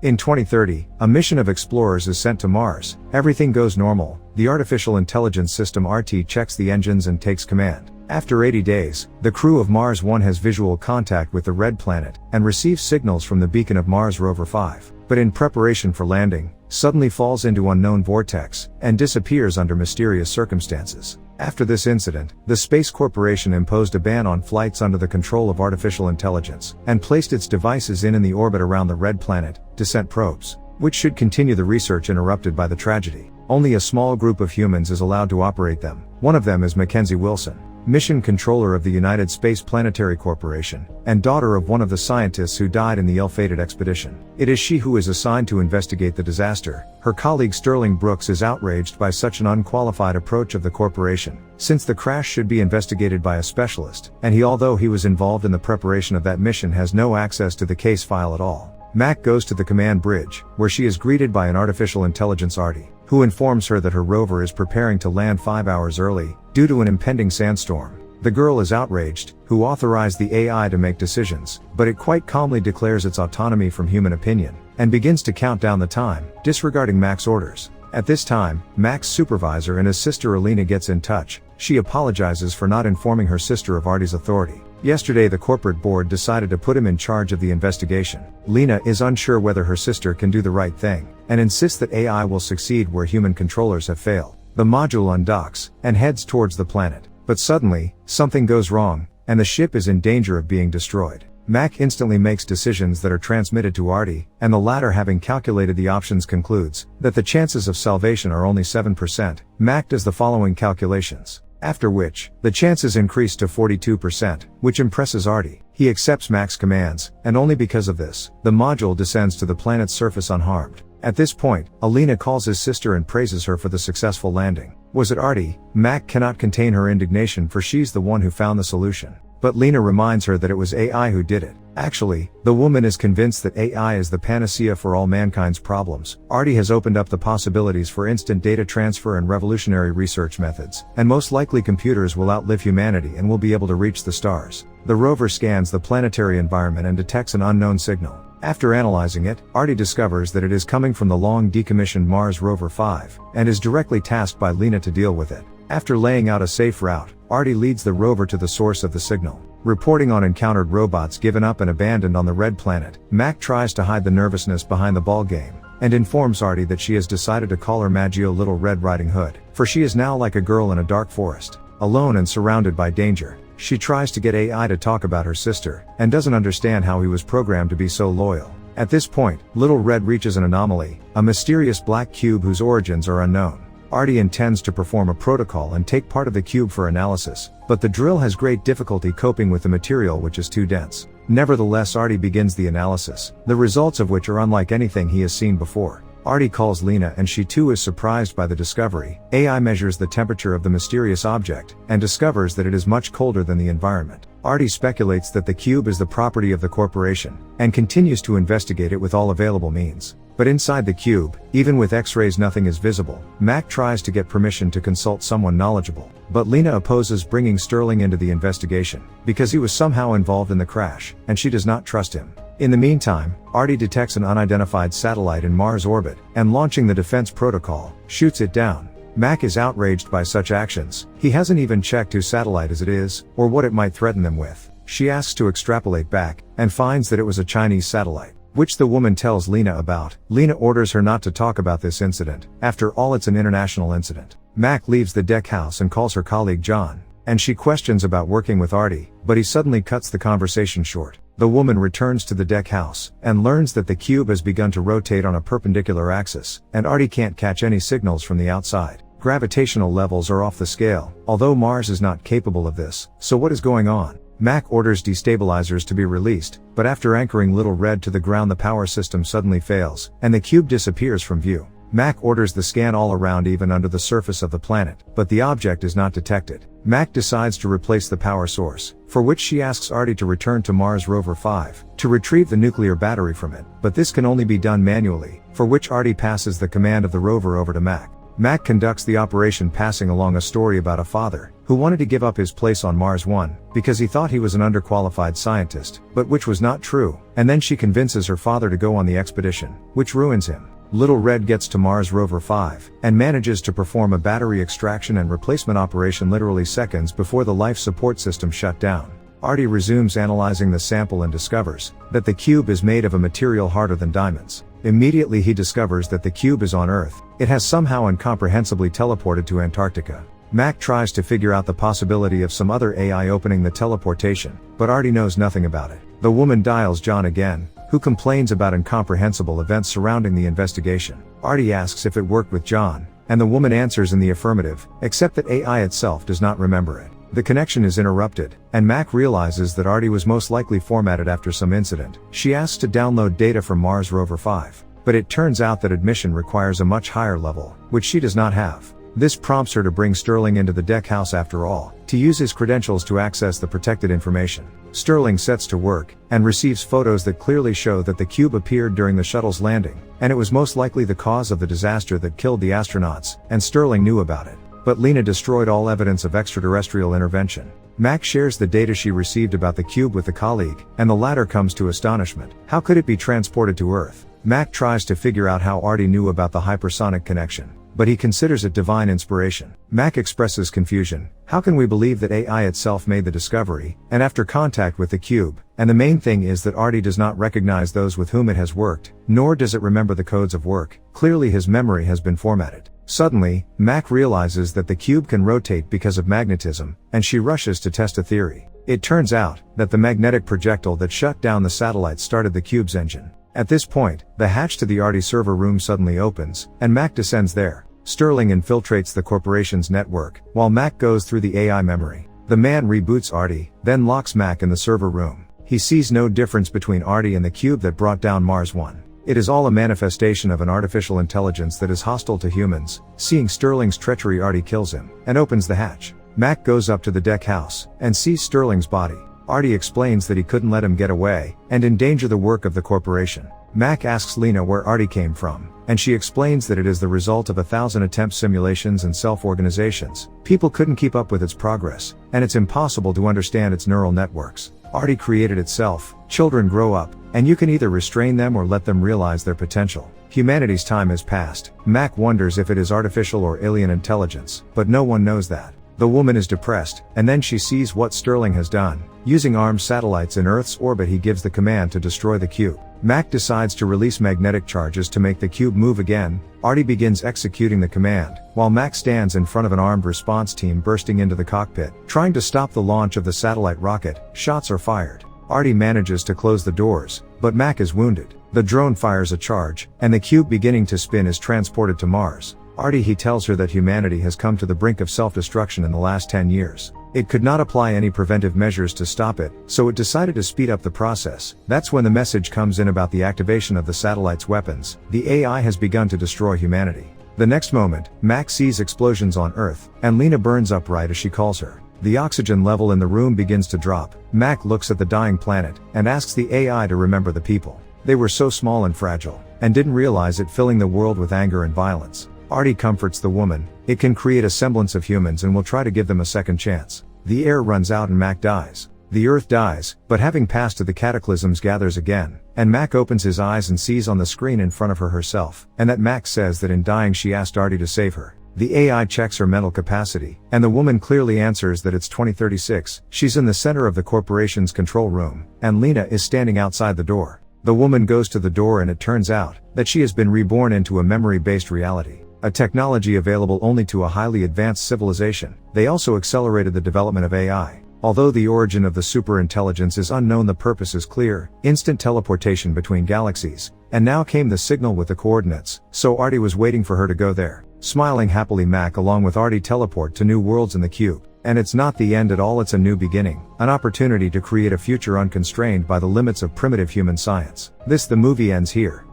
In 2030, a mission of explorers is sent to Mars. Everything goes normal. The artificial intelligence system RT checks the engines and takes command. After 80 days, the crew of Mars 1 has visual contact with the red planet and receives signals from the beacon of Mars Rover 5. But in preparation for landing, suddenly falls into unknown vortex and disappears under mysterious circumstances. After this incident, the Space Corporation imposed a ban on flights under the control of artificial intelligence and placed its devices in the orbit around the red planet, descent probes, which should continue the research interrupted by the tragedy. Only a small group of humans is allowed to operate them. One of them is Mackenzie Wilson, mission controller of the United Space Planetary Corporation, and daughter of one of the scientists who died in the ill-fated expedition. It is she who is assigned to investigate the disaster. Her colleague Sterling Brooks is outraged by such an unqualified approach of the corporation, since the crash should be investigated by a specialist, and he, although he was involved in the preparation of that mission, has no access to the case file at all. Mac goes to the command bridge, where she is greeted by an artificial intelligence Artie, who informs her that her rover is preparing to land 5 hours early, due to an impending sandstorm. The girl is outraged, who authorized the AI to make decisions, but it quite calmly declares its autonomy from human opinion, and begins to count down the time, disregarding Mac's orders. At this time, Mac's supervisor and his sister Alina gets in touch. She apologizes for not informing her sister of Artie's authority. Yesterday the corporate board decided to put him in charge of the investigation. Lena is unsure whether her sister can do the right thing, and insists that AI will succeed where human controllers have failed. The module undocks, and heads towards the planet. But suddenly, something goes wrong, and the ship is in danger of being destroyed. Mac instantly makes decisions that are transmitted to Artie, and the latter, having calculated the options, concludes that the chances of salvation are only 7%. Mac does the following calculations, after which, the chances increase to 42%, which impresses Artie. He accepts Mac's commands, and only because of this, the module descends to the planet's surface unharmed. At this point, Alina calls his sister and praises her for the successful landing. Was it Artie? Mac cannot contain her indignation, for she's the one who found the solution. But Lena reminds her that it was AI who did it. Actually, the woman is convinced that AI is the panacea for all mankind's problems. Artie has opened up the possibilities for instant data transfer and revolutionary research methods, and most likely computers will outlive humanity and will be able to reach the stars. The rover scans the planetary environment and detects an unknown signal. After analyzing it, Artie discovers that it is coming from the long decommissioned Mars Rover 5, and is directly tasked by Lena to deal with it. After laying out a safe route, Artie leads the rover to the source of the signal. Reporting on encountered robots given up and abandoned on the red planet, Mac tries to hide the nervousness behind the ballgame, and informs Artie that she has decided to call her Maggio Little Red Riding Hood, for she is now like a girl in a dark forest, alone and surrounded by danger. She tries to get AI to talk about her sister, and doesn't understand how he was programmed to be so loyal. At this point, Little Red reaches an anomaly, a mysterious black cube whose origins are unknown. Artie intends to perform a protocol and take part of the cube for analysis, but the drill has great difficulty coping with the material, which is too dense. Nevertheless, Artie begins the analysis, the results of which are unlike anything he has seen before. Artie calls Lena, and she too is surprised by the discovery. AI measures the temperature of the mysterious object, and discovers that it is much colder than the environment. Artie speculates that the cube is the property of the corporation, and continues to investigate it with all available means. But inside the cube, even with X-rays, nothing is visible. Mac tries to get permission to consult someone knowledgeable, but Lena opposes bringing Sterling into the investigation, because he was somehow involved in the crash, and she does not trust him. In the meantime, Artie detects an unidentified satellite in Mars orbit, and launching the defense protocol, shoots it down. Mac is outraged by such actions. He hasn't even checked whose satellite it is, or what it might threaten them with. She asks to extrapolate back, and finds that it was a Chinese satellite, which the woman tells Lena about. Lena orders her not to talk about this incident. After all, it's an international incident. Mac leaves the deck house and calls her colleague John, and she questions about working with Artie, but he suddenly cuts the conversation short. The woman returns to the deck house, and learns that the cube has begun to rotate on a perpendicular axis, and Artie can't catch any signals from the outside. Gravitational levels are off the scale, although Mars is not capable of this. So what is going on? Mac orders destabilizers to be released, but after anchoring Little Red to the ground, the power system suddenly fails, and the cube disappears from view. Mac orders the scan all around, even under the surface of the planet, but the object is not detected. Mac decides to replace the power source, for which she asks Artie to return to Mars Rover 5, to retrieve the nuclear battery from it, but this can only be done manually, for which Artie passes the command of the rover over to Mac. Mac conducts the operation, passing along a story about a father who wanted to give up his place on Mars 1 because he thought he was an underqualified scientist, but which was not true, and then she convinces her father to go on the expedition, which ruins him. Little Red gets to Mars Rover 5 and manages to perform a battery extraction and replacement operation literally seconds before the life support system shut down. Artie resumes analyzing the sample and discovers that the cube is made of a material harder than diamonds. Immediately he discovers that the cube is on Earth. It has somehow incomprehensibly teleported to Antarctica. Mac tries to figure out the possibility of some other AI opening the teleportation, but Artie knows nothing about it. The woman dials John again, who complains about incomprehensible events surrounding the investigation. Artie asks if it worked with John, and the woman answers in the affirmative, except that AI itself does not remember it. The connection is interrupted, and Mac realizes that Artie was most likely formatted after some incident. She asks to download data from Mars Rover 5, but it turns out that admission requires a much higher level, which she does not have. This prompts her to bring Sterling into the deck house after all, to use his credentials to access the protected information. Sterling sets to work, and receives photos that clearly show that the cube appeared during the shuttle's landing, and it was most likely the cause of the disaster that killed the astronauts, and Sterling knew about it. But Lena destroyed all evidence of extraterrestrial intervention. Mac shares the data she received about the cube with a colleague, and the latter comes to astonishment. How could it be transported to Earth? Mac tries to figure out how Artie knew about the hypersonic connection, but he considers it divine inspiration. Mac expresses confusion. How can we believe that AI itself made the discovery, and after contact with the cube? And the main thing is that Artie does not recognize those with whom it has worked, nor does it remember the codes of work. Clearly his memory has been formatted. Suddenly, Mac realizes that the cube can rotate because of magnetism, and she rushes to test a theory. It turns out that the magnetic projectile that shut down the satellite started the cube's engine. At this point, the hatch to the Artie server room suddenly opens, and Mac descends there. Sterling infiltrates the corporation's network, while Mac goes through the AI memory. The man reboots Artie, then locks Mac in the server room. He sees no difference between Artie and the cube that brought down Mars 1. It is all a manifestation of an artificial intelligence that is hostile to humans. Seeing Sterling's treachery, Artie kills him, and opens the hatch. Mac goes up to the deck house, and sees Sterling's body. Artie explains that he couldn't let him get away, and endanger the work of the corporation. Mac asks Lena where Artie came from, and she explains that it is the result of 1,000 attempt simulations and self-organizations. People couldn't keep up with its progress, and it's impossible to understand its neural networks. Artie created itself. Children grow up, and you can either restrain them or let them realize their potential. Humanity's time has passed. Mac wonders if it is artificial or alien intelligence, but no one knows that. The woman is depressed, and then she sees what Sterling has done. Using armed satellites in Earth's orbit, he gives the command to destroy the cube. Mac decides to release magnetic charges to make the cube move again. Artie begins executing the command, while Mac stands in front of an armed response team bursting into the cockpit, trying to stop the launch of the satellite rocket. Shots are fired. Artie manages to close the doors, but Mac is wounded. The drone fires a charge, and the cube, beginning to spin, is transported to Mars. Artie tells her that humanity has come to the brink of self-destruction in the last 10 years. It could not apply any preventive measures to stop it, so it decided to speed up the process. That's when the message comes in about the activation of the satellite's weapons. The AI has begun to destroy humanity. The next moment, Mac sees explosions on Earth, and Lena burns upright as she calls her. The oxygen level in the room begins to drop. Mac looks at the dying planet, and asks the AI to remember the people. They were so small and fragile, and didn't realize it, filling the world with anger and violence. Artie comforts the woman. It can create a semblance of humans and will try to give them a second chance. The air runs out and Mac dies. The Earth dies, but having passed to the cataclysms gathers again, and Mac opens his eyes and sees on the screen in front of her herself, and that Mac says that in dying she asked Artie to save her. The AI checks her mental capacity, and the woman clearly answers that it's 2036. She's in the center of the corporation's control room, and Lena is standing outside the door. The woman goes to the door, and it turns out that she has been reborn into a memory-based reality. A technology available only to a highly advanced civilization. They also accelerated the development of AI. Although the origin of the superintelligence is unknown, the purpose is clear: instant teleportation between galaxies. And now came the signal with the coordinates, so Artie was waiting for her to go there. Smiling happily, Mac along with Artie teleport to new worlds in the cube. And it's not the end at all, it's a new beginning, an opportunity to create a future unconstrained by the limits of primitive human science. The movie ends here.